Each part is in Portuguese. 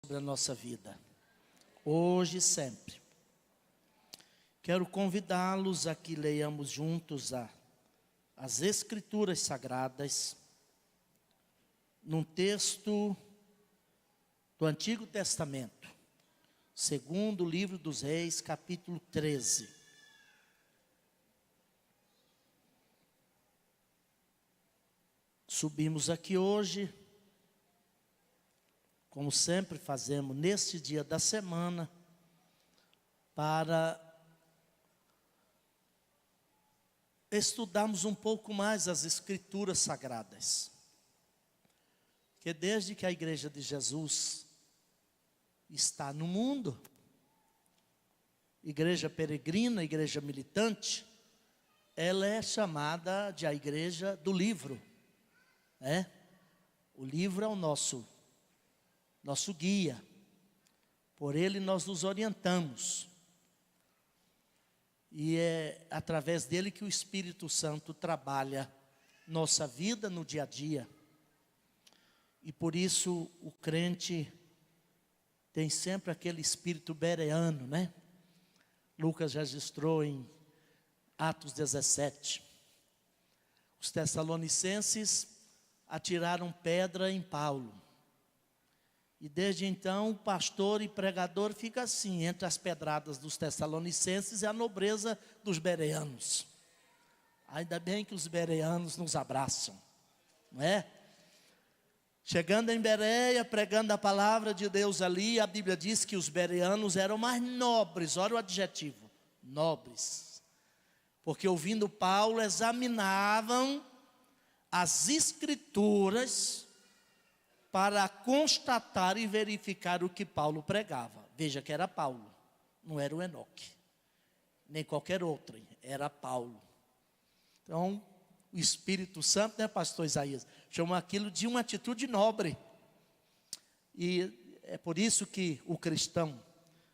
sobre a nossa vida, hoje e sempre. Quero convidá-los a que leiamos juntos as Escrituras Sagradas, num texto do Antigo Testamento, segundo livro dos Reis, capítulo 13. Subimos aqui hoje, como sempre fazemos neste dia da semana, para estudarmos um pouco mais as Escrituras Sagradas. Porque desde que a Igreja de Jesus está no mundo, igreja peregrina, igreja militante, ela é chamada de a igreja do livro. O livro é o nosso guia, por ele nós nos orientamos, e é através dele que o Espírito Santo trabalha nossa vida no dia a dia, e por isso o crente tem sempre aquele espírito bereano, Lucas registrou em Atos 17, os tessalonicenses atiraram pedra em Paulo, e desde então o pastor e pregador fica assim, entre as pedradas dos tessalonicenses e a nobreza dos bereanos. Ainda bem que os bereanos nos abraçam, não é? Chegando em Bereia, pregando a palavra de Deus ali, a Bíblia diz que os bereanos eram mais nobres, olha o adjetivo, nobres, porque ouvindo Paulo, examinavam as Escrituras para constatar e verificar o que Paulo pregava. Veja que era Paulo, não era o Enoque, nem qualquer outro, era Paulo. Então, o Espírito Santo, pastor Isaías, chamou aquilo de uma atitude nobre. E é por isso que o cristão,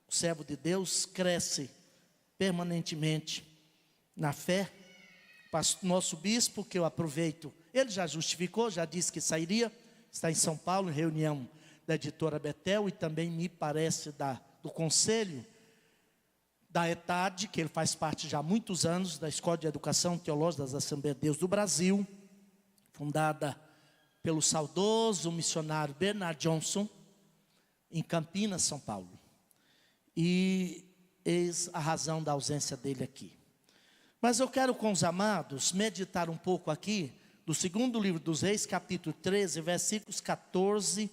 o servo de Deus, cresce permanentemente na fé. Nosso bispo, que eu aproveito, ele já justificou, já disse que sairia, está em São Paulo, em reunião da editora Betel, e também me parece do conselho da ETAD, que ele faz parte já há muitos anos, da Escola de Educação Teológica das Assembleias de Deus do Brasil, fundada pelo saudoso missionário Bernard Johnson, em Campinas, São Paulo. E eis a razão da ausência dele aqui. Mas eu quero com os amados meditar um pouco aqui, do segundo livro dos Reis, capítulo 13, versículos 14,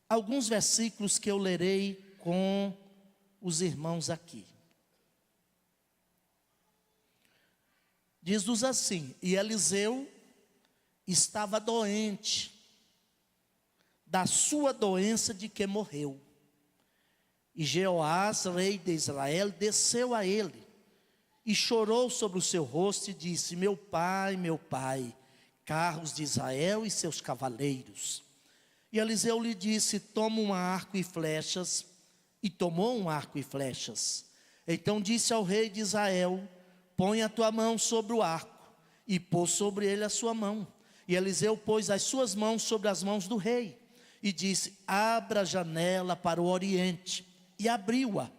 alguns versículos que eu lerei com os irmãos aqui. Diz-nos assim: e Eliseu estava doente, da sua doença de que morreu. E Jeoás, rei de Israel, desceu a ele, e chorou sobre o seu rosto e disse: meu pai, carros de Israel e seus cavaleiros. E Eliseu lhe disse: toma um arco e flechas. E tomou um arco e flechas. Então disse ao rei de Israel: põe a tua mão sobre o arco. E pôs sobre ele a sua mão. E Eliseu pôs as suas mãos sobre as mãos do rei. E disse: abra a janela para o oriente. E abriu-a.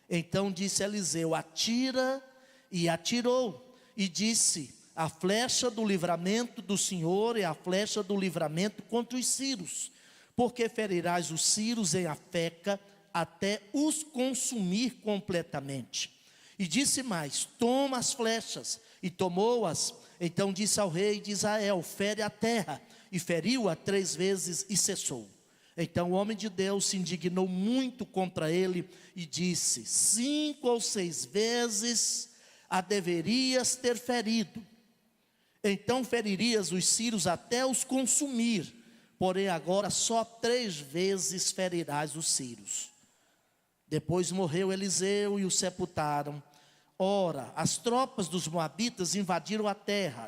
Então disse Eliseu: atira. E atirou. E disse: a flecha do livramento do Senhor é a flecha do livramento contra os sírios, porque ferirás os sírios em Afeca, até os consumir completamente. E disse mais: toma as flechas. E tomou-as. Então disse ao rei de Israel: fere a terra. E feriu-a 3 vezes e cessou. Então o homem de Deus se indignou muito contra ele e disse: 5 ou 6 vezes a deverias ter ferido. Então feririas os sírios até os consumir. Porém agora só 3 vezes ferirás os sírios. Depois morreu Eliseu e o sepultaram. Ora, as tropas dos moabitas invadiam a terra,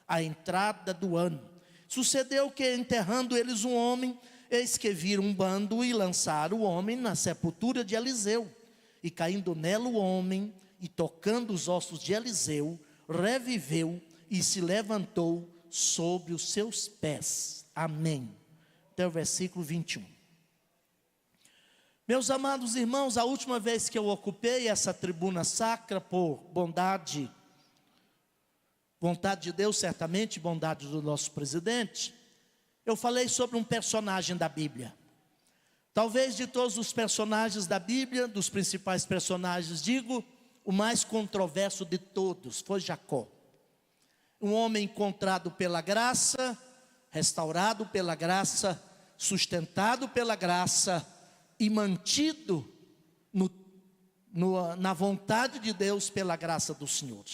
à entrada do ano. Sucedeu que, enterrando eles um homem, eis que viram um bando e lançaram o homem na sepultura de Eliseu. E caindo nela o homem, e tocando os ossos de Eliseu, reviveu e se levantou sobre os seus pés. Amém. Até o versículo 21. Meus amados irmãos, a última vez que eu ocupei essa tribuna sacra, por vontade de Deus certamente, bondade do nosso presidente, eu falei sobre um personagem da Bíblia. Talvez de todos os personagens da Bíblia, dos principais personagens, digo, o mais controverso de todos foi Jacó. Um homem encontrado pela graça, restaurado pela graça, sustentado pela graça e mantido na vontade de Deus pela graça do Senhor.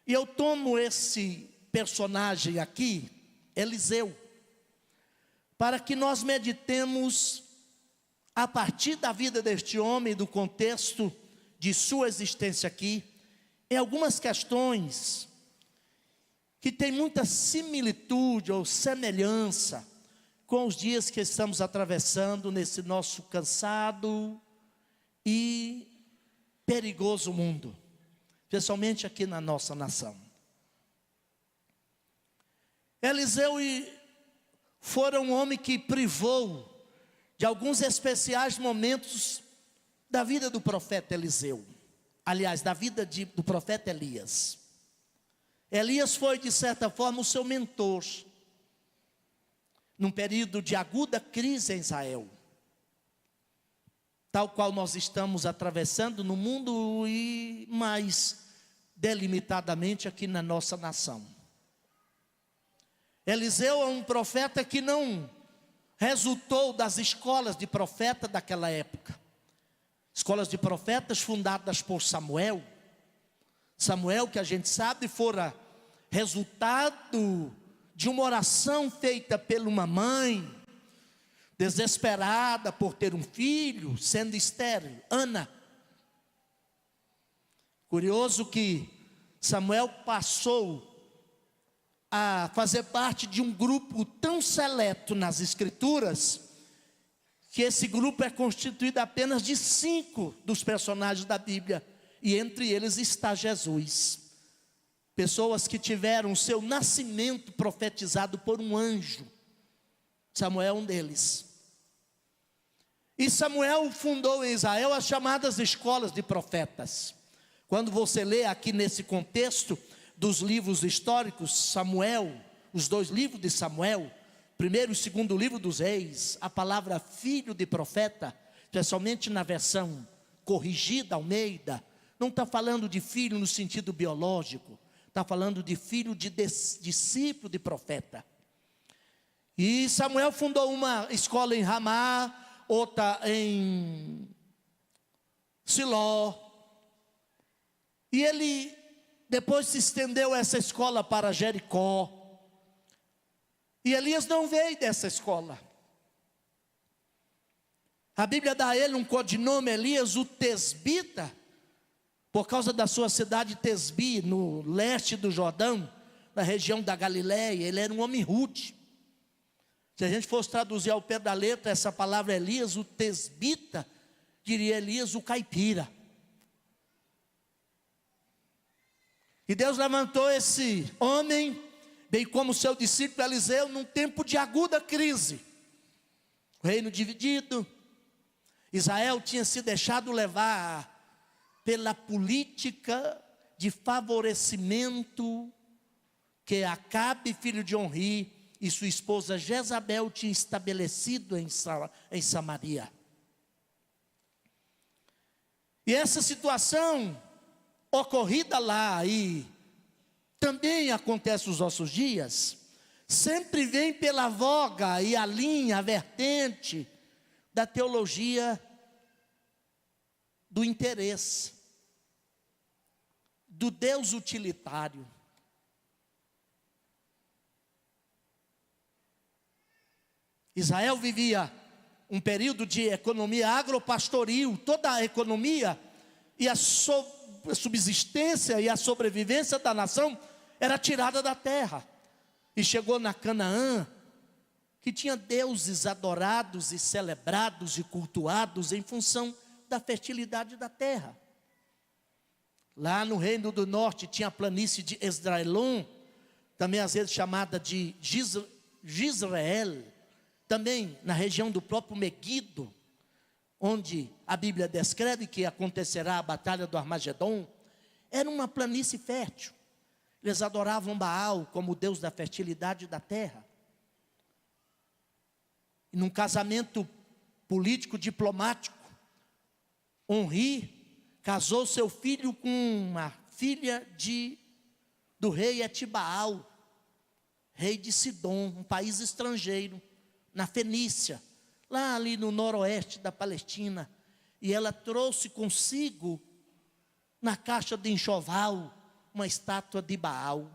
E eu tomo esse personagem aqui, Eliseu, para que nós meditemos a partir da vida deste homem, do contexto de sua existência aqui, em algumas questões que tem muita similitude ou semelhança com os dias que estamos atravessando nesse nosso cansado e perigoso mundo, especialmente aqui na nossa nação. Eliseu fora um homem que privou de alguns especiais momentos da vida do profeta Eliseu. Aliás, da vida do profeta Elias. Elias foi, de certa forma, o seu mentor, num período de aguda crise em Israel, tal qual nós estamos atravessando no mundo e mais delimitadamente aqui na nossa nação. Eliseu é um profeta que não resultou das escolas de profeta daquela época. Escolas de profetas fundadas por Samuel. Samuel, que a gente sabe, fora resultado de uma oração feita por uma mãe, desesperada por ter um filho, sendo estéril, Ana. Curioso que Samuel passou a fazer parte de um grupo tão seleto nas Escrituras, que esse grupo é constituído apenas de 5 dos personagens da Bíblia, e entre eles está Jesus. Pessoas que tiveram o seu nascimento profetizado por um anjo. Samuel é um deles. E Samuel fundou em Israel as chamadas escolas de profetas. Quando você lê aqui nesse contexto dos livros históricos, Samuel, os 2 livros de Samuel, primeiro e segundo livro dos reis, a palavra filho de profeta, especialmente na versão corrigida, Almeida, não está falando de filho no sentido biológico, está falando de filho de discípulo de profeta. E Samuel fundou uma escola em Ramá, outra em Siló, e ele depois se estendeu essa escola para Jericó. E Elias não veio dessa escola. A Bíblia dá a ele um codinome, Elias, o Tesbita, por causa da sua cidade Tesbi, no leste do Jordão, na região da Galileia. Ele era um homem rude. Se a gente fosse traduzir ao pé da letra essa palavra Elias, o Tesbita, diria Elias, o caipira. E Deus levantou esse homem, bem como seu discípulo Eliseu, num tempo de aguda crise. O reino dividido, Israel tinha se deixado levar pela política de favorecimento que Acabe, filho de Onri, e sua esposa Jezabel tinham estabelecido em Samaria. E essa situação ocorrida lá e também acontece nos nossos dias, sempre vem pela voga e a linha, a vertente da teologia do interesse, do Deus utilitário. Israel vivia um período de economia agropastoril. Toda a economia e a subsistência e a sobrevivência da nação era tirada da terra. E chegou na Canaã, que tinha deuses adorados e celebrados e cultuados em função da fertilidade da terra. Lá no reino do norte tinha a planície de Esdraelon, também às vezes chamada de Jizreel, também na região do próprio Meguido, onde a Bíblia descreve que acontecerá a batalha do Armagedon, era uma planície fértil. Eles adoravam Baal como o deus da fertilidade da terra. E num casamento político diplomático, Onri casou seu filho com uma filha do rei Etibaal, rei de Sidom, um país estrangeiro, na Fenícia, lá ali no noroeste da Palestina. E ela trouxe consigo, na caixa de enxoval, uma estátua de Baal.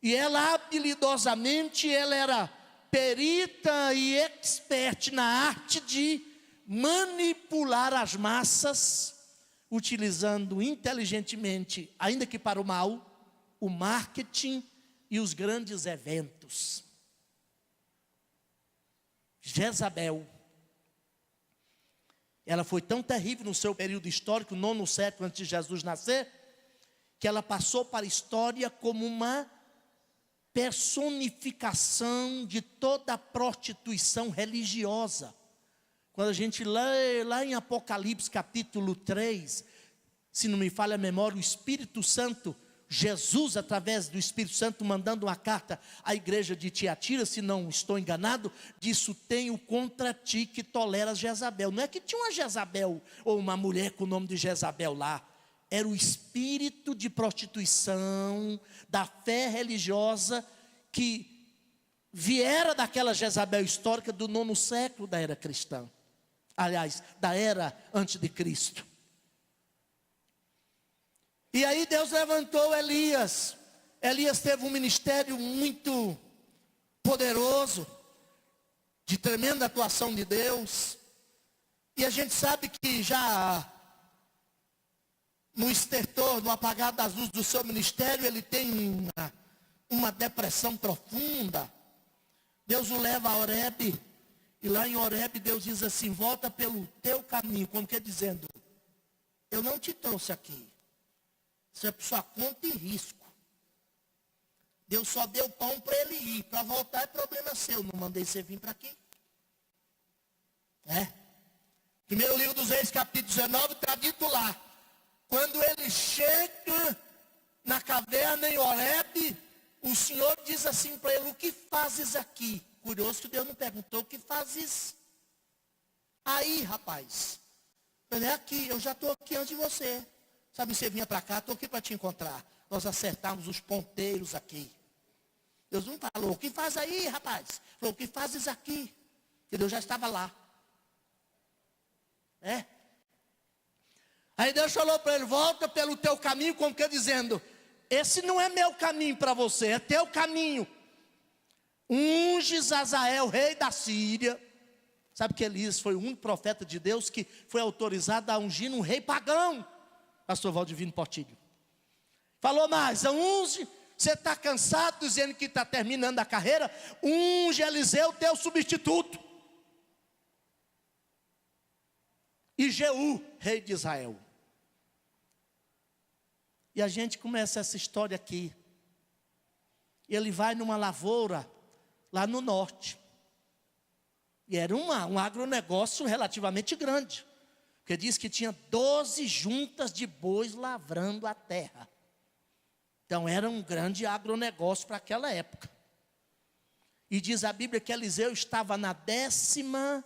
E ela habilidosamente, ela era perita e expert na arte de manipular as massas, utilizando inteligentemente, ainda que para o mal, o marketing e os grandes eventos. Jezabel, ela foi tão terrível no seu período histórico, 9º século antes de Jesus nascer, que ela passou para a história como uma personificação de toda a prostituição religiosa. Quando a gente lê lá em Apocalipse capítulo 3, se não me falha a memória, o Espírito Santo, Jesus através do Espírito Santo mandando uma carta à igreja de Tiatira, se não estou enganado, disso tenho contra ti que toleras Jezabel. Não é que tinha uma Jezabel ou uma mulher com o nome de Jezabel lá. Era o espírito de prostituição, da fé religiosa, que viera daquela Jezabel histórica do 9º século da era cristã. Aliás, da era antes de Cristo. E aí Deus levantou Elias. Elias teve um ministério muito poderoso, de tremenda atuação de Deus. E a gente sabe que já no estertor, no apagar das luzes do seu ministério, ele tem uma depressão profunda. Deus o leva a Horebe, e lá em Horebe Deus diz assim: volta pelo teu caminho, como que dizendo, eu não te trouxe aqui, isso é por sua conta e risco. Deus só deu pão para ele ir, para voltar é problema seu, não mandei você vir para aqui. Primeiro livro dos Reis, capítulo 19, está dito lá, quando ele chega na caverna em Horebe, o Senhor diz assim para ele: o que fazes aqui? Curioso que Deus não perguntou: o que fazes aí, rapaz? Ele é aqui, eu já estou aqui antes de você. Sabe, você vinha para cá, estou aqui para te encontrar. Nós acertamos os ponteiros aqui. Deus não falou: o que faz aí, rapaz? Falou: o que fazes aqui? E Deus já estava lá. Aí Deus falou para ele: volta pelo teu caminho, como que dizendo, esse não é meu caminho para você, é teu caminho. Unge Azael, rei da Síria. Sabe que Elias foi o único profeta de Deus que foi autorizado a ungir um rei pagão. Pastor Valdivino Portilho falou mais: unge, você está cansado dizendo que está terminando a carreira, unge Eliseu, teu substituto. E Jeú, rei de Israel. E a gente começa essa história aqui. Ele vai numa lavoura lá no norte. E era um agronegócio relativamente grande. Porque diz que tinha 12 juntas de bois lavrando a terra. Então era um grande agronegócio para aquela época. E diz a Bíblia que Eliseu estava na 10ª,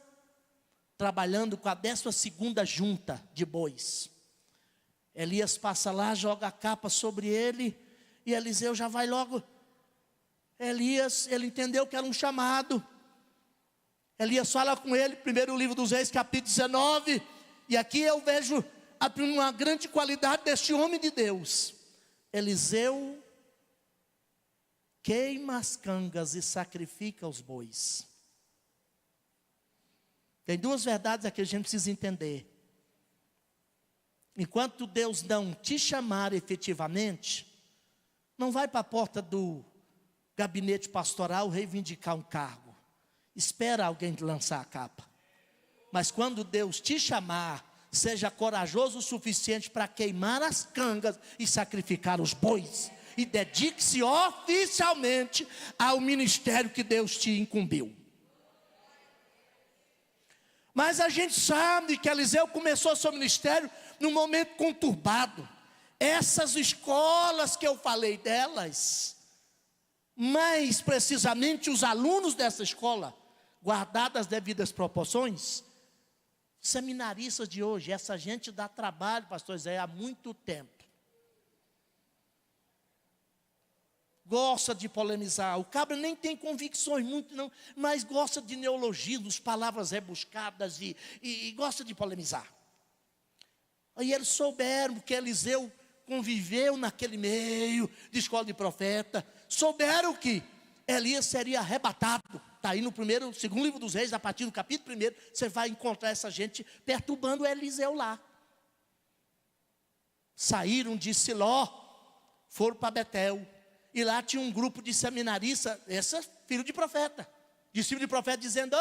trabalhando com a 12ª junta de bois. Elias passa lá, joga a capa sobre ele, e Eliseu já vai logo. Elias, ele entendeu que era um chamado. Elias fala com ele, primeiro livro dos Reis, capítulo 19, e aqui eu vejo uma grande qualidade deste homem de Deus. Eliseu queima as cangas e sacrifica os bois. Tem duas verdades aqui que a gente precisa entender. Enquanto Deus não te chamar efetivamente, não vai para a porta do gabinete pastoral reivindicar um cargo. Espera alguém lançar a capa. Mas quando Deus te chamar, seja corajoso o suficiente para queimar as cangas e sacrificar os bois. E dedique-se oficialmente ao ministério que Deus te incumbiu. Mas a gente sabe que Eliseu começou seu ministério num momento conturbado. Essas escolas que eu falei delas, mais precisamente os alunos dessa escola, guardadas as devidas proporções, seminaristas de hoje, essa gente dá trabalho, pastor Zé, há muito tempo. Gosta de polemizar, o cabra nem tem convicções muito não, mas gosta de neologismos, palavras rebuscadas e gosta de polemizar. Aí eles souberam que Eliseu conviveu naquele meio de escola de profeta, souberam que Elias seria arrebatado. Está aí no segundo livro dos Reis, a partir do capítulo 1, você vai encontrar essa gente perturbando Eliseu lá. Saíram de Siló, foram para Betel. E lá tinha um grupo de seminaristas, filho de profeta, discípulo de profeta, dizendo: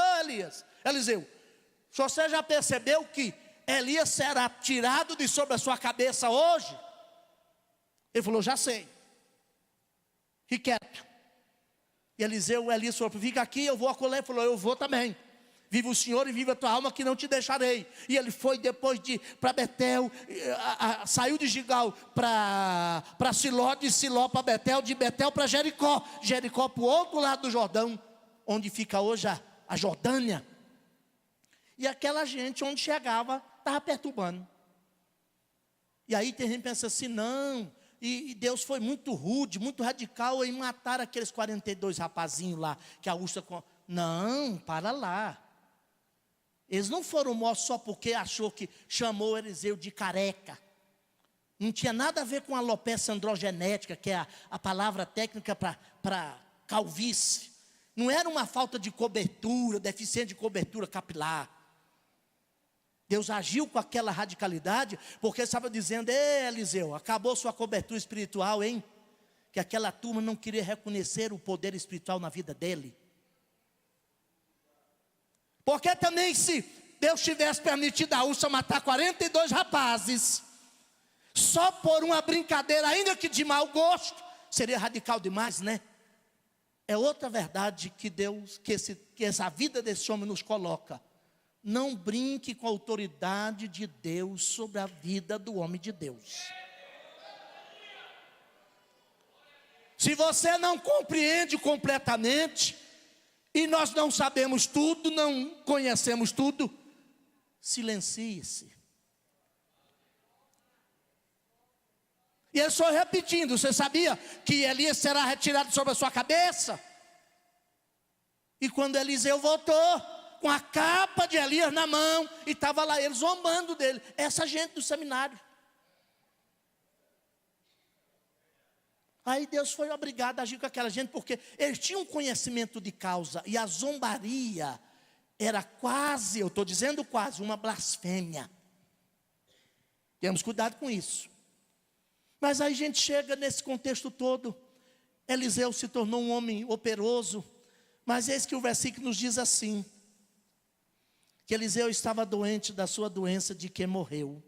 Eliseu, você já percebeu que Elias será tirado de sobre a sua cabeça hoje? Ele falou: já sei. Fique quieto. E Elias falou: fica aqui, eu vou acolher. Ele falou: eu vou também. Vive o Senhor e vive a tua alma, que não te deixarei. E ele foi depois para Betel, saiu de Gigal para Siló, de Siló para Betel, de Betel para Jericó. Jericó para o outro lado do Jordão, onde fica hoje a Jordânia. E aquela gente, onde chegava, estava perturbando. E aí tem gente que pensa assim: não, e Deus foi muito rude, muito radical em matar aqueles 42 rapazinhos lá, que a ursa... Não, para lá. Eles não foram mortos só porque achou que chamou Eliseu de careca. Não tinha nada a ver com alopecia androgenética, que é a palavra técnica para calvície. Não era uma falta de cobertura, deficiência de cobertura capilar. Deus agiu com aquela radicalidade, porque estava dizendo: ei, Eliseu, acabou sua cobertura espiritual, hein? Que aquela turma não queria reconhecer o poder espiritual na vida dele. Porque também, se Deus tivesse permitido a ursa matar 42 rapazes, só por uma brincadeira, ainda que de mau gosto, seria radical demais, né? É outra verdade que Deus, que essa vida desse homem nos coloca. Não brinque com a autoridade de Deus sobre a vida do homem de Deus. Se você não compreende completamente, e nós não sabemos tudo, não conhecemos tudo, silencie-se. E eu estou repetindo: você sabia que Elias será retirado sobre a sua cabeça? E quando Eliseu voltou, com a capa de Elias na mão, e estava lá eles zombando dele, essa gente do seminário. Aí Deus foi obrigado a agir com aquela gente, porque eles tinham conhecimento de causa, e a zombaria era quase, eu estou dizendo quase, uma blasfêmia. Temos cuidado com isso. Mas aí a gente chega nesse contexto todo. Eliseu se tornou um homem operoso, mas eis que o versículo nos diz assim: que Eliseu estava doente da sua doença de que morreu.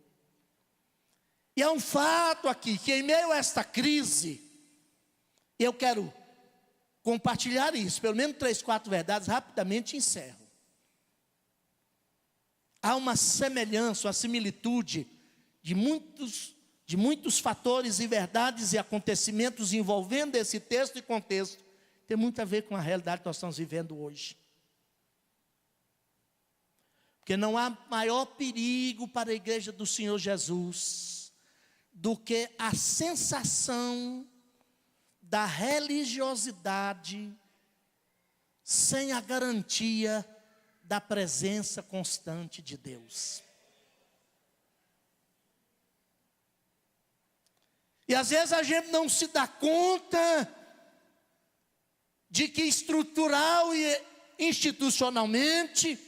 E é um fato aqui, que em meio a esta crise, eu quero compartilhar isso, pelo menos 3, 4 verdades, rapidamente encerro. Há uma semelhança, uma similitude de muitos fatores e verdades e acontecimentos envolvendo esse texto e contexto. Tem muito a ver com a realidade que nós estamos vivendo hoje. Porque não há maior perigo para a igreja do Senhor Jesus do que a sensação da religiosidade sem a garantia da presença constante de Deus. E às vezes a gente não se dá conta de que estrutural e institucionalmente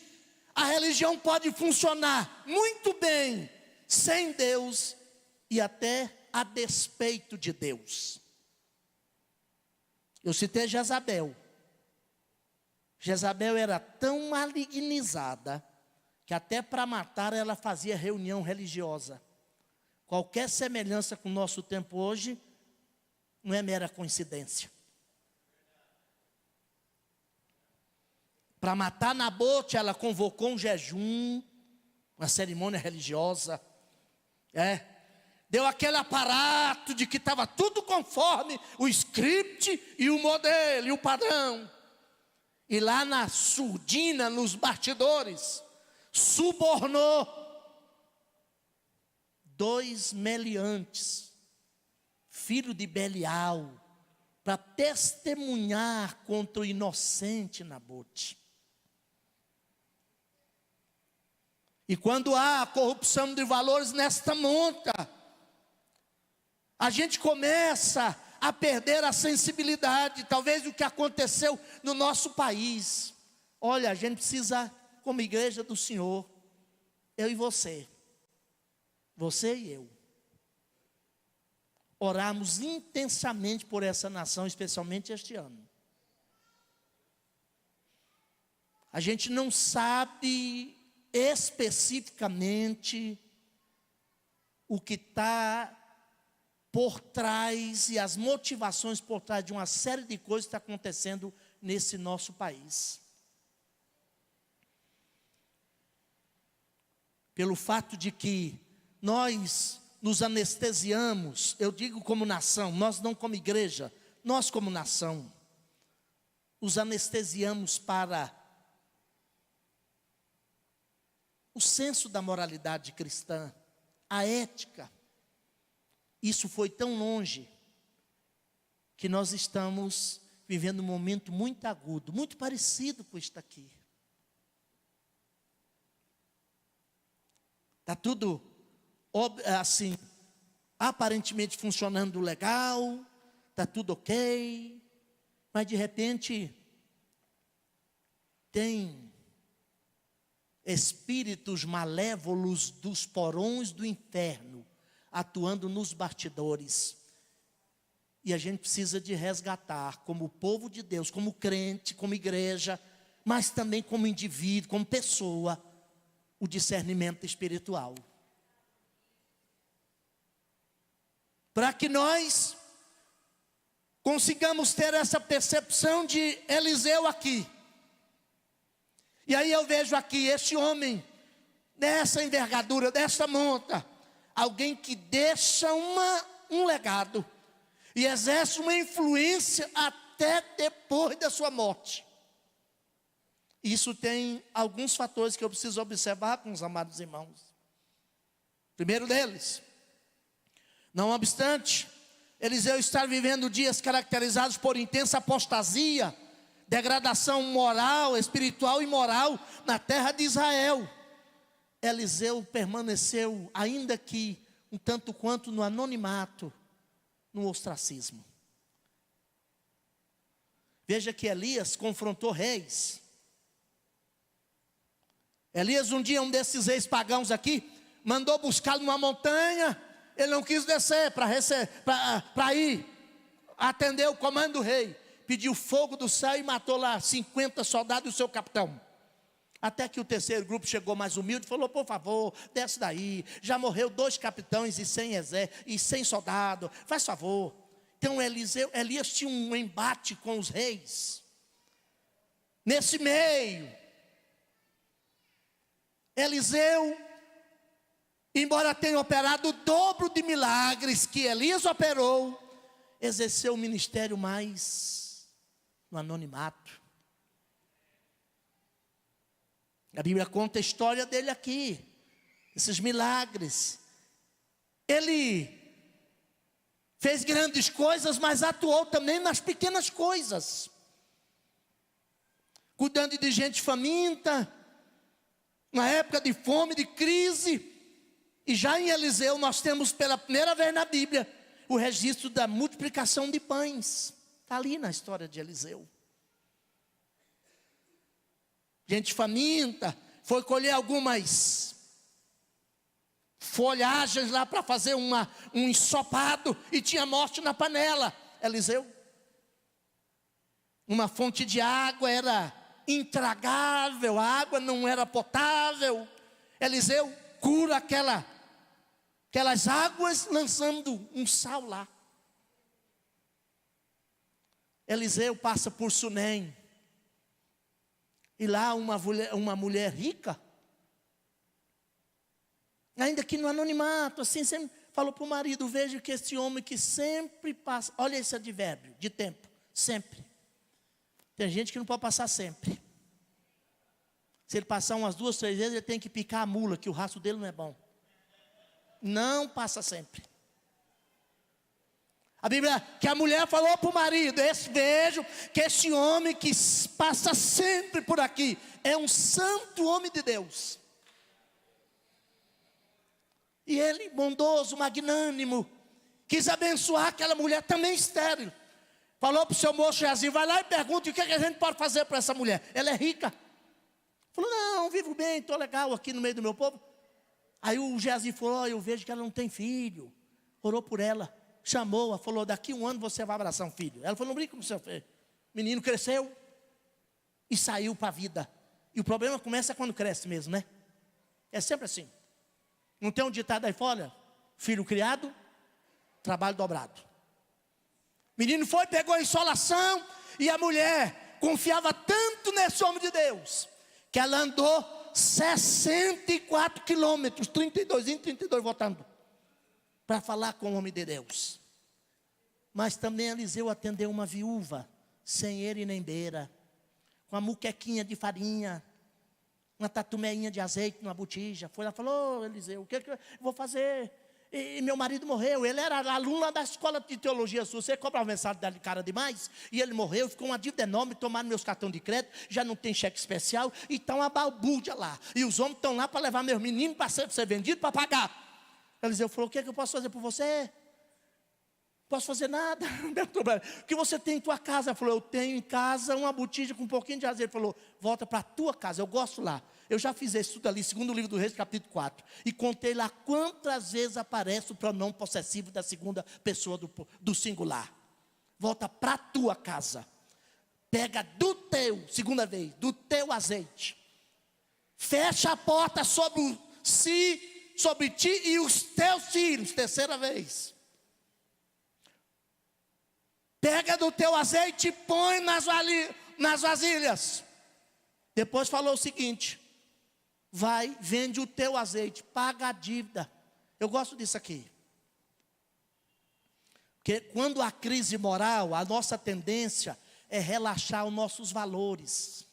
a religião pode funcionar muito bem sem Deus e até a despeito de Deus. Eu citei Jezabel. Jezabel era tão malignizada que até para matar ela fazia reunião religiosa. Qualquer semelhança com o nosso tempo hoje não é mera coincidência. Para matar Nabote, ela convocou um jejum, uma cerimônia religiosa. Deu aquele aparato de que estava tudo conforme o script e o modelo e o padrão. E lá na surdina, nos bastidores, subornou 2 meliantes, filho de Belial, para testemunhar contra o inocente Nabote. E quando há corrupção de valores nesta monta, a gente começa a perder a sensibilidade, talvez o que aconteceu no nosso país. Olha, a gente precisa, como igreja do Senhor, eu e você e eu, orarmos intensamente por essa nação, especialmente este ano. A gente não sabe especificamente o que está por trás e as motivações por trás de uma série de coisas que está acontecendo nesse nosso país. Pelo fato de que nós nos anestesiamos, eu digo como nação, nós não como igreja, nós como nação, nos anestesiamos para o senso da moralidade cristã, a ética. Isso foi tão longe que nós estamos vivendo um momento muito agudo, muito parecido com isto aqui. Está tudo assim, aparentemente funcionando legal, está tudo ok, mas de repente tem espíritos malévolos dos porões do inferno atuando nos bastidores. E a gente precisa de resgatar, como povo de Deus, como crente, como igreja, mas também como indivíduo, como pessoa, o discernimento espiritual. Para que nós consigamos ter essa percepção de Eliseu aqui. E aí eu vejo aqui este homem, nessa envergadura, dessa monta, alguém que deixa um legado e exerce uma influência até depois da sua morte. Isso tem alguns fatores que eu preciso observar com os amados irmãos. Primeiro deles, não obstante Eliseu estar vivendo dias caracterizados por intensa apostasia, degradação moral, espiritual e moral na terra de Israel, Eliseu permaneceu, ainda que um tanto quanto no anonimato, no ostracismo. Veja que Elias confrontou reis. Elias, um dia, um desses reis pagãos aqui, mandou buscá-lo numa montanha. Ele não quis descer para ir atender o comando do rei. Pediu fogo do céu e matou lá 50 soldados e o seu capitão. Até que o terceiro grupo chegou mais humilde e falou: por favor, desce daí. Já morreu 2 capitães e 100 exércitos e 100 soldados. Faz favor. Então Elias tinha um embate com os reis. Nesse meio, Eliseu, embora tenha operado o dobro de milagres que Elias operou, exerceu o ministério mais no anonimato. A Bíblia conta a história dele aqui, esses milagres. Ele fez grandes coisas, mas atuou também nas pequenas coisas, cuidando de gente faminta, na época de fome, de crise. E já em Eliseu nós temos pela primeira vez na Bíblia o registro da multiplicação de pães. Está ali na história de Eliseu. Gente faminta, foi colher algumas folhagens lá para fazer um ensopado e tinha morte na panela. Eliseu, uma fonte de água era intragável, a água não era potável. Eliseu cura aquelas águas lançando um sal lá. Eliseu passa por Sunem. E lá uma mulher rica, ainda que no anonimato, assim, sempre falou para o marido: veja que esse homem que sempre passa, olha esse advérbio de tempo, sempre. Tem gente que não pode passar sempre. Se ele passar umas 2, 3 vezes, ele tem que picar a mula, que o rastro dele não é bom. Não passa sempre. A Bíblia, que a mulher falou para o marido: vejo que esse homem que passa sempre por aqui é um santo homem de Deus. E ele, bondoso, magnânimo, quis abençoar aquela mulher também estéril. Falou para o seu moço Geazi: vai lá e pergunta o que a gente pode fazer para essa mulher. Ela é rica. Falou: não, vivo bem, estou legal aqui no meio do meu povo. Aí o Geazi falou: eu vejo que ela não tem filho. Orou por ela, chamou-a, falou: daqui 1 ano você vai abraçar um filho. Ela falou: não brinca com o seu filho. O menino cresceu e saiu para a vida. E o problema começa quando cresce mesmo, né? É sempre assim. Não tem um ditado aí fora: filho criado, trabalho dobrado. Menino foi, pegou a insolação, e a mulher confiava tanto nesse homem de Deus, que ela andou 64 quilômetros, 32 indo, 32 voltando, para falar com o homem de Deus. Mas também Eliseu atendeu uma viúva, sem ele nem beira, com uma muquequinha de farinha, uma tatumeinha de azeite numa botija. Foi lá e falou: Eliseu, o que eu vou fazer? E meu marido morreu. Ele era aluno lá da escola de teologia sua. Você cobrava mensalidade de cara demais. E ele morreu, ficou uma dívida enorme. Tomaram meus cartões de crédito. Já não tem cheque especial. E está uma balbúrdia lá. E os homens estão lá para levar meus meninos para ser vendido, para pagar. Eliseu falou: o que eu posso fazer por você? Não posso fazer nada. O que você tem em tua casa? Ele falou: eu tenho em casa uma botija com um pouquinho de azeite. Ele falou: volta para a tua casa, eu gosto lá. Eu já fiz isso tudo ali, segundo livro do Reis, capítulo 4. E contei lá quantas vezes aparece o pronome possessivo da segunda pessoa do singular. Volta para a tua casa. Pega do teu, segunda vez, do teu azeite. Fecha a porta sobre ti e os teus filhos, terceira vez. Pega do teu azeite e põe nas vasilhas. Depois falou o seguinte: vai, vende o teu azeite, paga a dívida. Eu gosto disso aqui. Porque quando há crise moral, a nossa tendência é relaxar os nossos valores.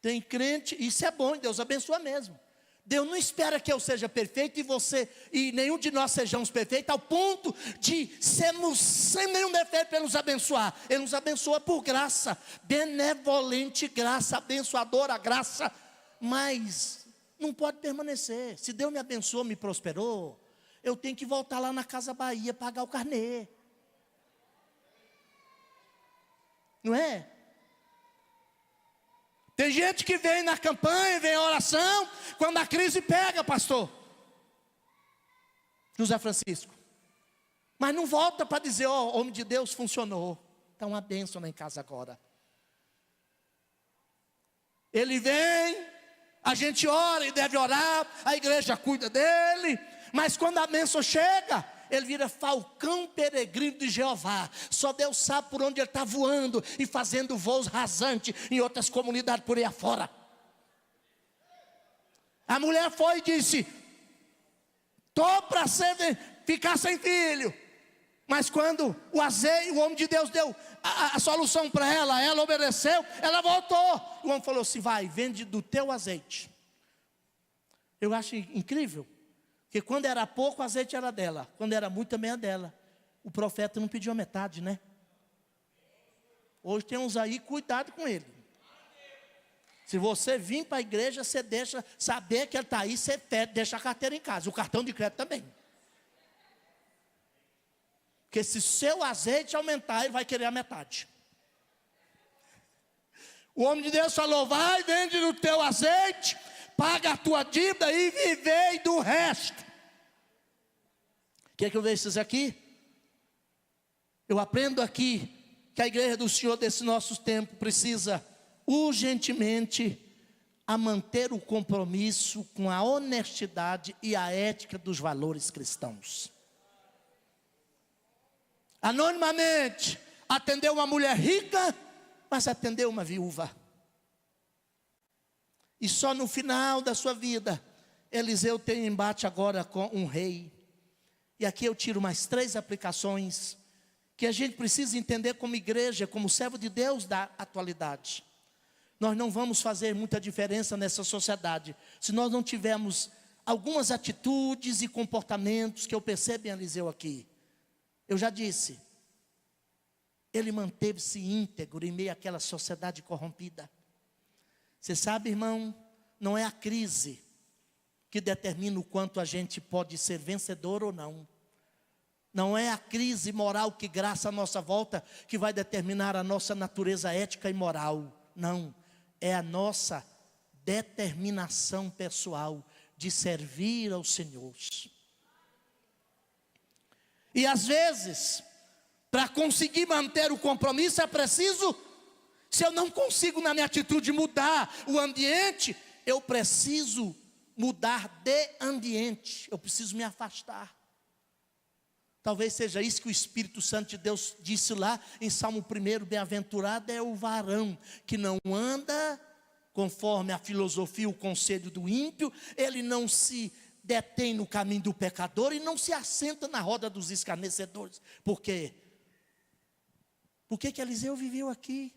Tem crente, isso é bom, Deus abençoa mesmo. Deus não espera que eu seja perfeito e você e nenhum de nós sejamos perfeitos, ao ponto de sermos sem nenhum defeito para nos abençoar. Ele nos abençoa por graça, benevolente graça, abençoadora graça. Mas não pode permanecer. Se Deus me abençoou, me prosperou, eu tenho que voltar lá na Casa Bahia, pagar o carnê. Não é? Tem gente que vem na campanha, vem a oração, quando a crise pega, pastor José Francisco, mas não volta para dizer: ó, homem de Deus, funcionou, está uma bênção lá em casa agora. Ele vem, a gente ora e deve orar, a igreja cuida dele, mas quando a bênção chega, ele vira falcão peregrino de Jeová. Só Deus sabe por onde ele está voando e fazendo voos rasantes em outras comunidades por aí afora. A mulher foi e disse: estou para ficar sem filho. Mas quando o homem de Deus deu a solução para ela obedeceu, ela voltou. O homem falou assim: vai, vende do teu azeite. Eu acho incrível, porque quando era pouco, o azeite era dela, quando era muito, também é dela. O profeta não pediu a metade, né? Hoje tem uns aí, cuidado com ele. Se você vir para a igreja, você deixa saber que ele está aí, você deixa a carteira em casa, o cartão de crédito também. Porque se seu azeite aumentar, ele vai querer a metade. O homem de Deus falou: vai, vende do teu azeite, paga a tua dívida e vivei do resto. Quer que eu veja isso aqui? Eu aprendo aqui que a igreja do Senhor desse nosso tempo precisa urgentemente a manter o compromisso com a honestidade e a ética dos valores cristãos. Anonimamente atendeu uma mulher rica, mas atendeu uma viúva. E só no final da sua vida, Eliseu tem embate agora com um rei. E aqui eu tiro mais 3 aplicações que a gente precisa entender como igreja, como servo de Deus da atualidade. Nós não vamos fazer muita diferença nessa sociedade se nós não tivermos algumas atitudes e comportamentos que eu percebo em Eliseu aqui. Eu já disse, ele manteve-se íntegro em meio àquela sociedade corrompida. Você sabe, irmão, não é a crise que determina o quanto a gente pode ser vencedor ou não. Não é a crise moral que graça à nossa volta que vai determinar a nossa natureza ética e moral. Não, é a nossa determinação pessoal de servir ao Senhor. E às vezes, para conseguir manter o compromisso é preciso, se eu não consigo na minha atitude mudar o ambiente, eu preciso mudar de ambiente, eu preciso me afastar. Talvez seja isso que o Espírito Santo de Deus disse lá em Salmo 1, bem-aventurado é o varão que não anda conforme a filosofia, o conselho do ímpio, ele não se detém no caminho do pecador e não se assenta na roda dos escarnecedores. Por quê? Por que Eliseu viveu aqui?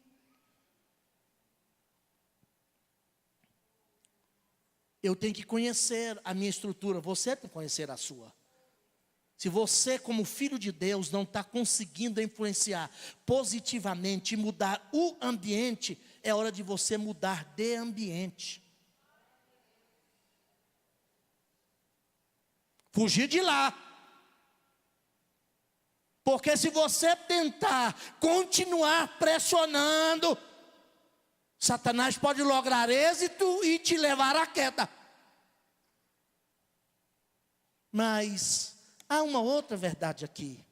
Eu tenho que conhecer a minha estrutura, você tem que conhecer a sua. Se você, como filho de Deus, não está conseguindo influenciar positivamente e mudar o ambiente, é hora de você mudar de ambiente. Fugir de lá. Porque se você tentar continuar pressionando, Satanás pode lograr êxito e te levar à queda. Mas há uma outra verdade aqui.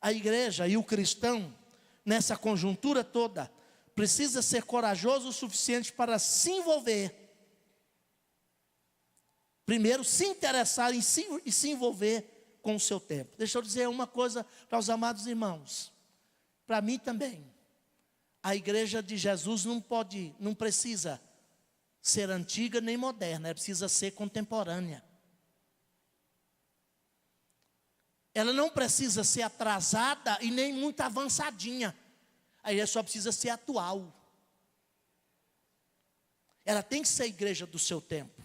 A igreja e o cristão, nessa conjuntura toda, precisa ser corajoso o suficiente para se envolver. Primeiro, se interessar em se envolver com o seu tempo. Deixa eu dizer uma coisa para os amados irmãos. Para mim também. A igreja de Jesus não precisa ser antiga nem moderna, ela precisa ser contemporânea. Ela não precisa ser atrasada e nem muito avançadinha. A igreja só precisa ser atual. Ela tem que ser a igreja do seu tempo.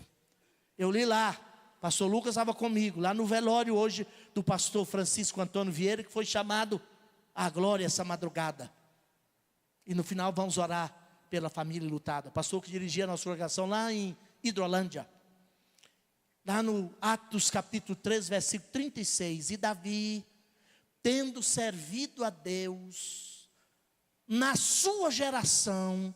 Eu li lá, pastor Lucas estava comigo, lá no velório hoje do pastor Francisco Antônio Vieira, que foi chamado à glória essa madrugada. E no final vamos orar pela família lutada. Pastor que dirigia a nossa congregação lá em Hidrolândia. Lá no Atos capítulo 3, versículo 36. E Davi, tendo servido a Deus, na sua geração,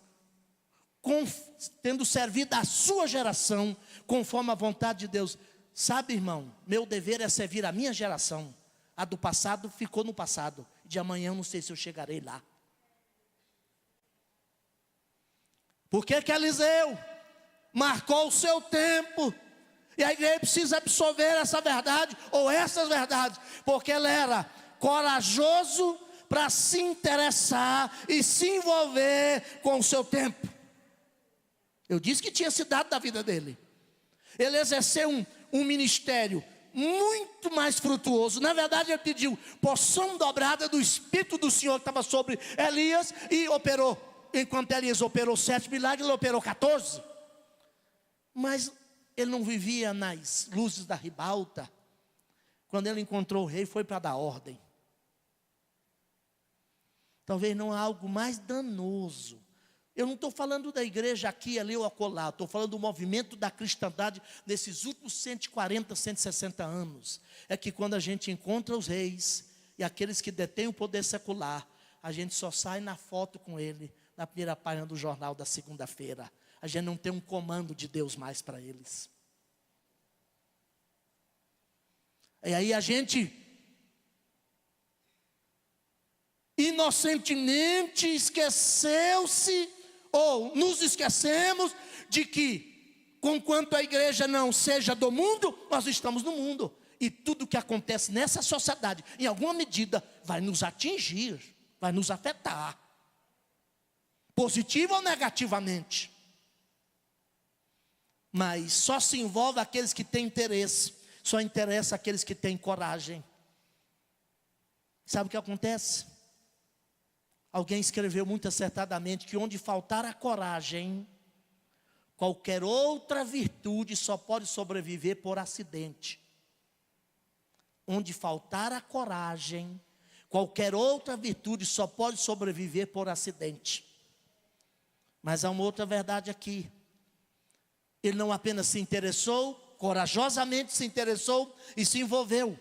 tendo servido a sua geração, conforme a vontade de Deus. Sabe, irmão, meu dever é servir a minha geração. A do passado ficou no passado. De amanhã eu não sei se eu chegarei lá. Por que Eliseu marcou o seu tempo? E a igreja precisa absorver essa verdade, ou essas verdades, porque ele era corajoso para se interessar e se envolver com o seu tempo. Eu disse que tinha se dado da vida dele. Ele exerceu um ministério muito mais frutuoso. Na verdade, ele pediu porção dobrada do Espírito do Senhor que estava sobre Elias e operou. Enquanto Elias operou 7 milagres, ele operou 14. Mas ele não vivia nas luzes da ribalta. Quando ele encontrou o rei, foi para dar ordem. Talvez não há algo mais danoso. Eu não estou falando da igreja aqui, ali ou acolá. Estou falando do movimento da cristandade nesses últimos 140, 160 anos. É que quando a gente encontra os reis e aqueles que detêm o poder secular, a gente só sai na foto com ele, na primeira página do jornal da segunda-feira. A gente não tem um comando de Deus mais para eles. E aí a gente inocentemente esqueceu-se, ou nos esquecemos de que, conquanto a igreja não seja do mundo, nós estamos no mundo. E tudo que acontece nessa sociedade, em alguma medida, vai nos atingir, vai nos afetar. Positivo ou negativamente. Mas só se envolve aqueles que têm interesse. Só interessa aqueles que têm coragem. Sabe o que acontece? Alguém escreveu muito acertadamente que onde faltar a coragem, qualquer outra virtude só pode sobreviver por acidente. Onde faltar a coragem, qualquer outra virtude só pode sobreviver por acidente. Mas há uma outra verdade aqui. Ele não apenas se interessou, corajosamente se interessou e se envolveu,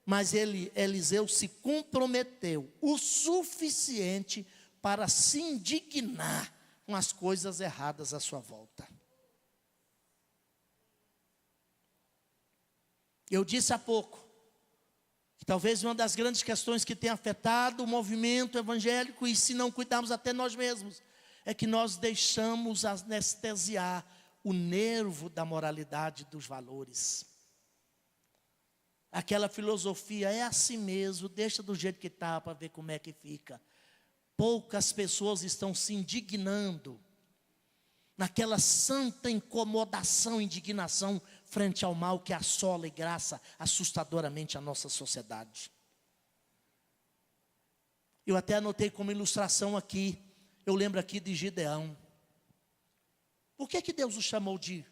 mas Eliseu se comprometeu o suficiente para se indignar com as coisas erradas à sua volta. Eu disse há pouco que talvez uma das grandes questões que tem afetado o movimento evangélico, e se não cuidarmos até nós mesmos, é que nós deixamos anestesiar o nervo da moralidade, dos valores. Aquela filosofia é assim mesmo, deixa do jeito que está para ver como é que fica. Poucas pessoas estão se indignando, naquela santa incomodação, indignação, frente ao mal que assola e graça assustadoramente a nossa sociedade. Eu até anotei como ilustração aqui, eu lembro aqui de Gideão. Por que Deus o chamou de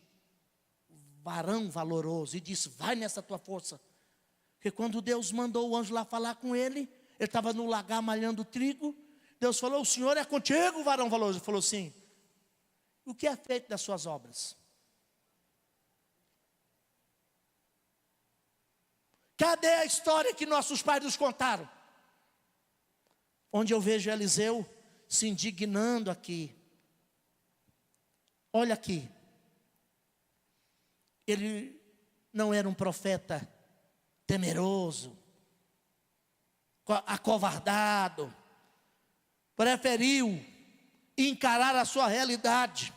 varão valoroso e disse, vai nessa tua força? Porque quando Deus mandou o anjo lá falar com ele estava no lagar malhando trigo. Deus falou, o Senhor é contigo, varão valoroso. Ele falou assim, o que é feito das suas obras? Cadê a história que nossos pais nos contaram? Onde eu vejo Eliseu se indignando aqui. Olha aqui, ele não era um profeta temeroso, acovardado, preferiu encarar a sua realidade.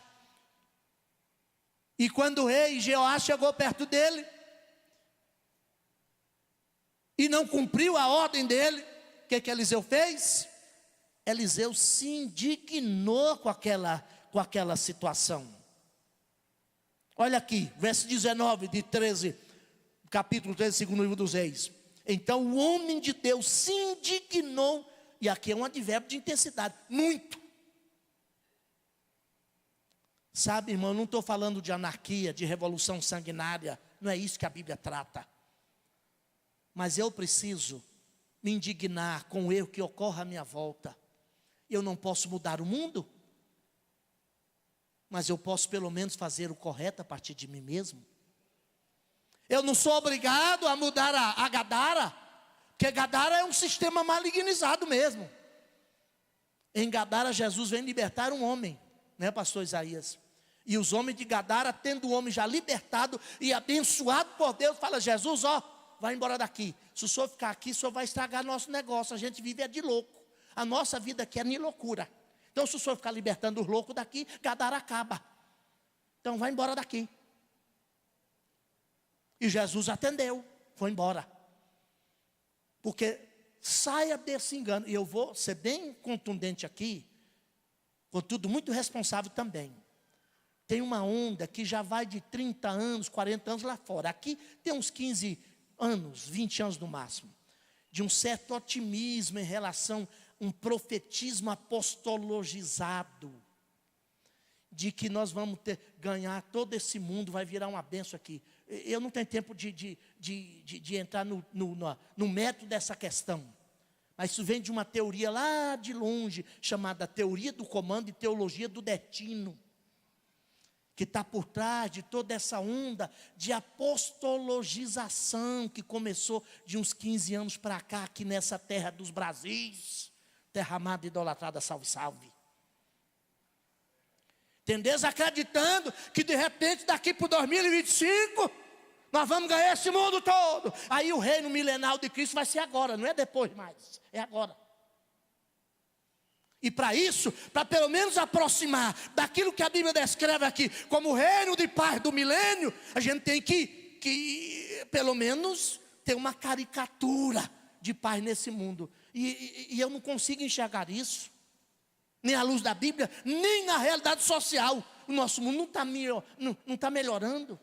E quando o rei Jeoás chegou perto dele, e não cumpriu a ordem dele, o que Eliseu fez? Eliseu se indignou com aquela situação. Olha aqui, verso 19 de 13, capítulo 13, segundo livro dos Reis. Então o homem de Deus se indignou, e aqui é um advérbio de intensidade, muito. Sabe, irmão, eu não estou falando de anarquia, de revolução sanguinária, não é isso que a Bíblia trata. Mas eu preciso me indignar com o erro que ocorre à minha volta. Eu não posso mudar o mundo, mas eu posso pelo menos fazer o correto a partir de mim mesmo. Eu não sou obrigado a mudar a Gadara, porque Gadara é um sistema malignizado mesmo. Em Gadara Jesus vem libertar um homem, né, pastor Isaías? E os homens de Gadara, tendo o homem já libertado e abençoado por Deus, fala, Jesus, ó, vai embora daqui. Se o senhor ficar aqui, o senhor vai estragar nosso negócio, a gente vive de louco. A nossa vida aqui é de loucura. Então se o senhor ficar libertando os loucos daqui, Gadara acaba. Então vai embora daqui. E Jesus atendeu, foi embora. Porque saia desse engano. E eu vou ser bem contundente aqui, contudo muito responsável também. Tem uma onda que já vai de 30 anos, 40 anos lá fora. Aqui tem uns 15 anos, 20 anos no máximo. De um certo otimismo em relação a um profetismo apostologizado. De que nós vamos ganhar todo esse mundo, vai virar uma bênção aqui. Eu não tenho tempo de entrar no método dessa questão. Mas isso vem de uma teoria lá de longe, chamada teoria do comando e teologia do destino. Que está por trás de toda essa onda de apostologização que começou de uns 15 anos para cá, aqui nessa terra dos Brasis, terra amada e idolatrada, salve, salve. Tem desacreditando que de repente daqui para 2025 nós vamos ganhar esse mundo todo. Aí o reino milenar de Cristo vai ser agora, não é depois mais, é agora. E para isso, para pelo menos aproximar daquilo que a Bíblia descreve aqui como o reino de paz do milênio, a gente tem que pelo menos ter uma caricatura de paz nesse mundo. E eu não consigo enxergar isso, nem à luz da Bíblia, nem na realidade social. o nosso mundo não tá melhorando.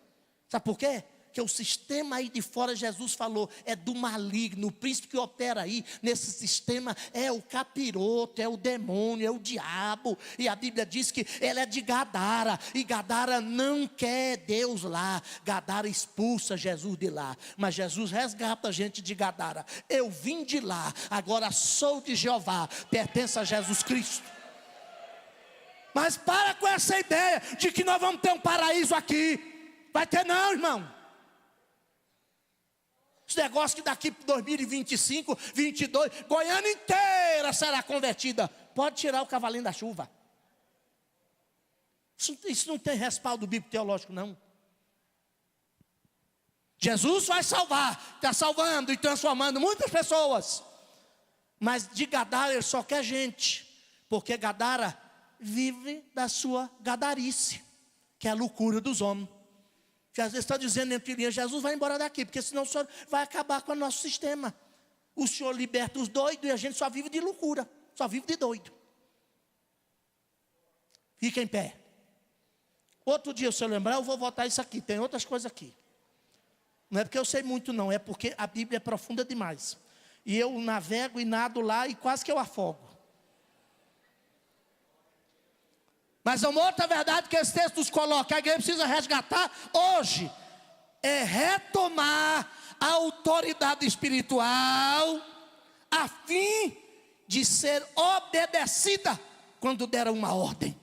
Sabe por quê? Que o sistema aí de fora, Jesus falou, é do maligno. O príncipe que opera aí nesse sistema é o capiroto, é o demônio, é o diabo. E a Bíblia diz que ele é de Gadara, e Gadara não quer Deus lá. Gadara expulsa Jesus de lá, mas Jesus resgata a gente de Gadara. Eu vim de lá, agora sou de Jeová, pertenço a Jesus Cristo. Mas para com essa ideia de que nós vamos ter um paraíso aqui. Vai ter não, irmão. Esse negócio que daqui para 2025, 2022, Goiânia inteira será convertida. Pode tirar o cavalinho da chuva. Isso não tem respaldo bíblico teológico, não. Jesus vai salvar, está salvando e transformando muitas pessoas. Mas de Gadara ele só quer gente, porque Gadara vive da sua gadarice, que é a loucura dos homens. Que às vezes está dizendo entre linhas, Jesus vai embora daqui, porque senão o senhor vai acabar com o nosso sistema. O senhor liberta os doidos e a gente só vive de loucura, só vive de doido. Fica em pé. Outro dia, se eu lembrar, eu vou voltar isso aqui, tem outras coisas aqui. Não é porque eu sei muito não, é porque a Bíblia é profunda demais. E eu navego e nado lá e quase que eu afogo. Mas uma outra verdade que esse texto nos coloca, a igreja precisa resgatar hoje, é retomar a autoridade espiritual, a fim de ser obedecida quando der uma ordem.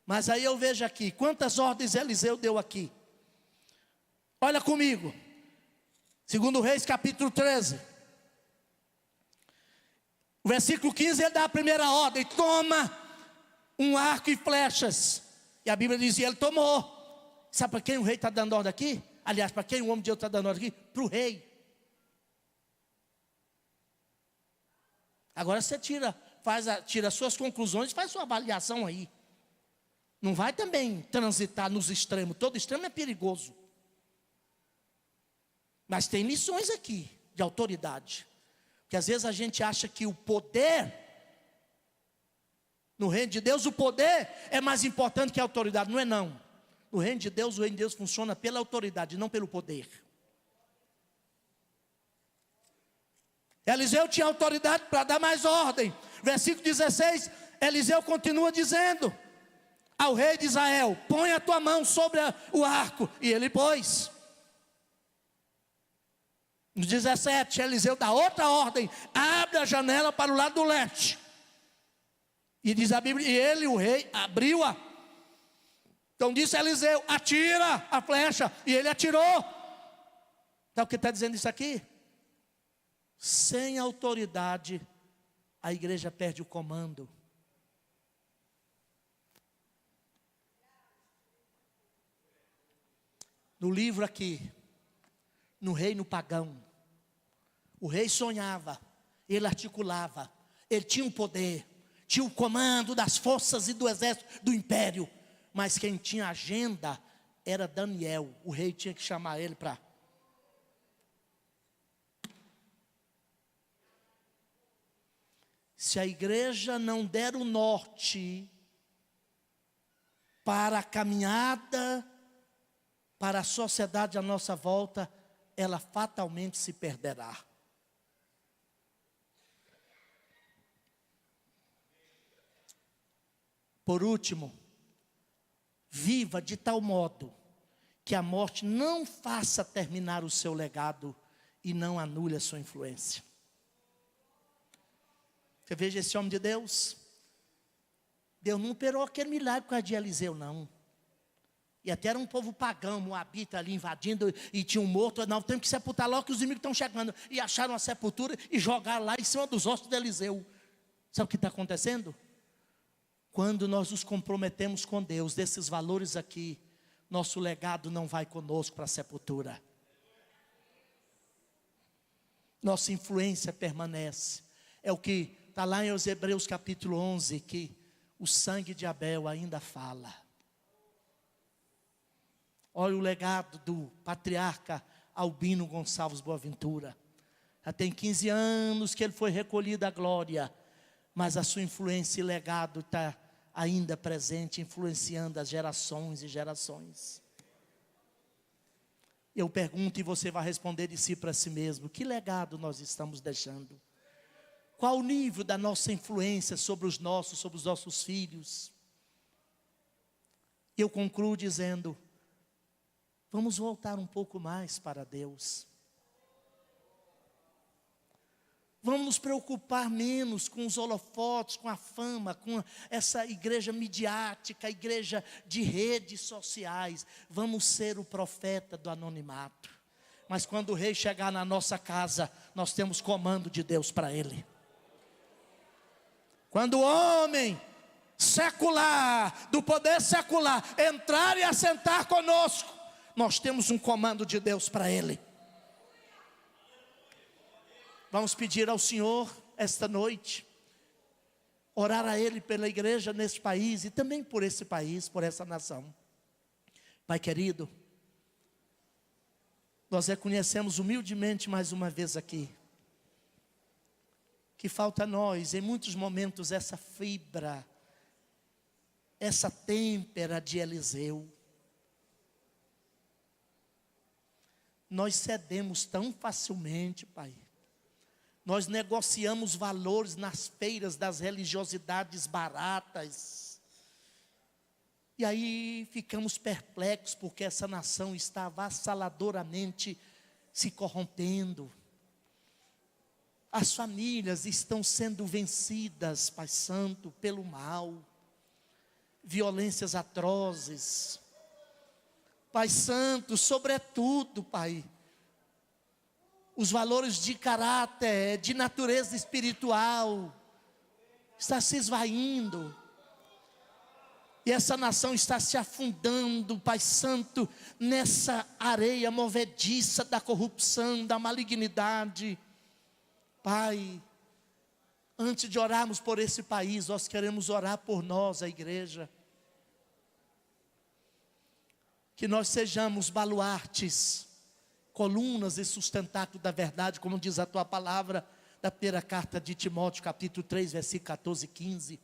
Mas aí eu vejo aqui, quantas ordens Eliseu deu aqui? Olha comigo, 2 Reis capítulo 13. O versículo 15, ele dá a primeira ordem: toma um arco e flechas. E a Bíblia dizia, ele tomou. Sabe para quem o rei está dando ordem aqui? Aliás, para quem o homem de Deus está dando ordem aqui? Para o rei. Agora você tira as suas conclusões, faz sua avaliação aí. Não vai também transitar nos extremos, todo extremo é perigoso. Mas tem lições aqui de autoridade. Porque às vezes a gente acha que o poder, no reino de Deus, o poder é mais importante que a autoridade. Não é não. No reino de Deus, o reino de Deus funciona pela autoridade, não pelo poder. Eliseu tinha autoridade para dar mais ordem. Versículo 16, Eliseu continua dizendo ao rei de Israel: põe a tua mão sobre o arco. E ele pôs. No 17, Eliseu dá outra ordem: abre a janela para o lado do leste. E diz a Bíblia, e ele, o rei, abriu-a. Então disse Eliseu: atira a flecha. E ele atirou. Sabe o que está dizendo isso aqui? Sem autoridade, a igreja perde o comando. No livro aqui, no reino pagão, o rei sonhava, ele articulava, ele tinha o poder, tinha o comando das forças e do exército do império, mas quem tinha agenda era Daniel. O rei tinha que chamar ele para... Se a igreja não der o norte para a caminhada, para a sociedade à nossa volta, ela fatalmente se perderá. Por último, viva de tal modo que a morte não faça terminar o seu legado e não anule a sua influência. Você veja esse homem de Deus. Deus não operou aquele milagre por causa de Eliseu, não. E até era um povo pagão, moabita ali invadindo, e tinha um morto. Não, temos que sepultar logo que os inimigos estão chegando. E acharam a sepultura e jogaram lá em cima dos ossos de Eliseu. Sabe o que está acontecendo? Quando nós nos comprometemos com Deus, desses valores aqui, nosso legado não vai conosco para a sepultura. Nossa influência permanece. É o que está lá em Hebreus capítulo 11, que o sangue de Abel ainda fala. Olha o legado do patriarca Albino Gonçalves Boaventura. Já tem 15 anos que ele foi recolhido à glória. mas a sua influência e legado está ainda presente, influenciando as gerações e gerações. Eu pergunto e você vai responder de si para si mesmo: que legado nós estamos deixando? Qual o nível da nossa influência sobre os nossos filhos? Eu concluo dizendo: vamos voltar um pouco mais para Deus. Vamos nos preocupar menos com os holofotes, com a fama, com essa igreja midiática, a igreja de redes sociais. Vamos ser o profeta do anonimato. Mas quando o rei chegar na nossa casa, nós temos comando de Deus para ele. Quando o homem secular, do poder secular, entrar e assentar conosco, nós temos um comando de Deus para ele. Vamos pedir ao Senhor esta noite, orar a Ele pela igreja neste país e também por esse país, por essa nação. Pai querido, nós reconhecemos humildemente mais uma vez aqui, que falta a nós em muitos momentos essa fibra, essa têmpera de Eliseu. Nós cedemos tão facilmente, Pai. Nós negociamos valores nas feiras das religiosidades baratas. E aí ficamos perplexos porque essa nação está avassaladoramente se corrompendo. As famílias estão sendo vencidas, Pai Santo, pelo mal. Violências atrozes. Pai Santo, sobretudo, Pai, os valores de caráter, de natureza espiritual, está se esvaindo. E essa nação está se afundando, Pai Santo, nessa areia movediça da corrupção, da malignidade. Pai, antes de orarmos por esse país, nós queremos orar por nós, a igreja. Que nós sejamos baluartes, colunas e sustentáculo da verdade, como diz a tua palavra, da primeira carta de Timóteo, capítulo 3, versículo 14 e 15.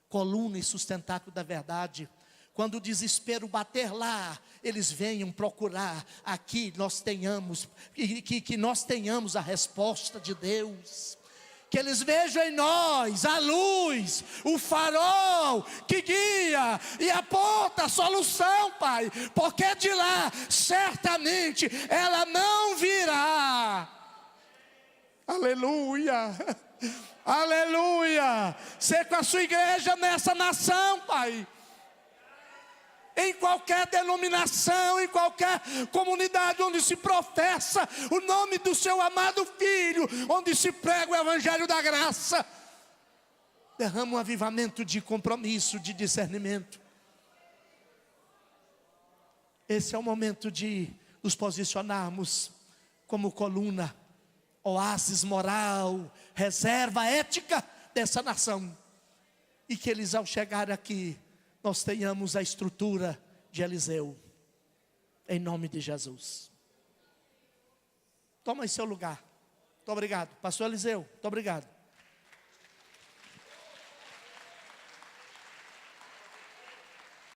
Coluna e sustentáculo da verdade. Quando o desespero bater lá, eles venham procurar, aqui nós tenhamos, que nós tenhamos a resposta de Deus. Que eles vejam em nós a luz, o farol que guia e aponta a solução, Pai. Porque de lá, certamente, ela não virá. Aleluia, aleluia. Ser com a sua igreja nessa nação, Pai. Em qualquer denominação, em qualquer comunidade onde se professa o nome do seu amado Filho, onde se prega o Evangelho da graça, derrama um avivamento de compromisso, de discernimento. Esse é o momento de nos posicionarmos como coluna, oásis moral, reserva ética dessa nação. E que eles, ao chegar aqui, nós tenhamos a estrutura de Eliseu, em nome de Jesus. Toma aí seu lugar. Muito obrigado. Pastor Eliseu, muito obrigado.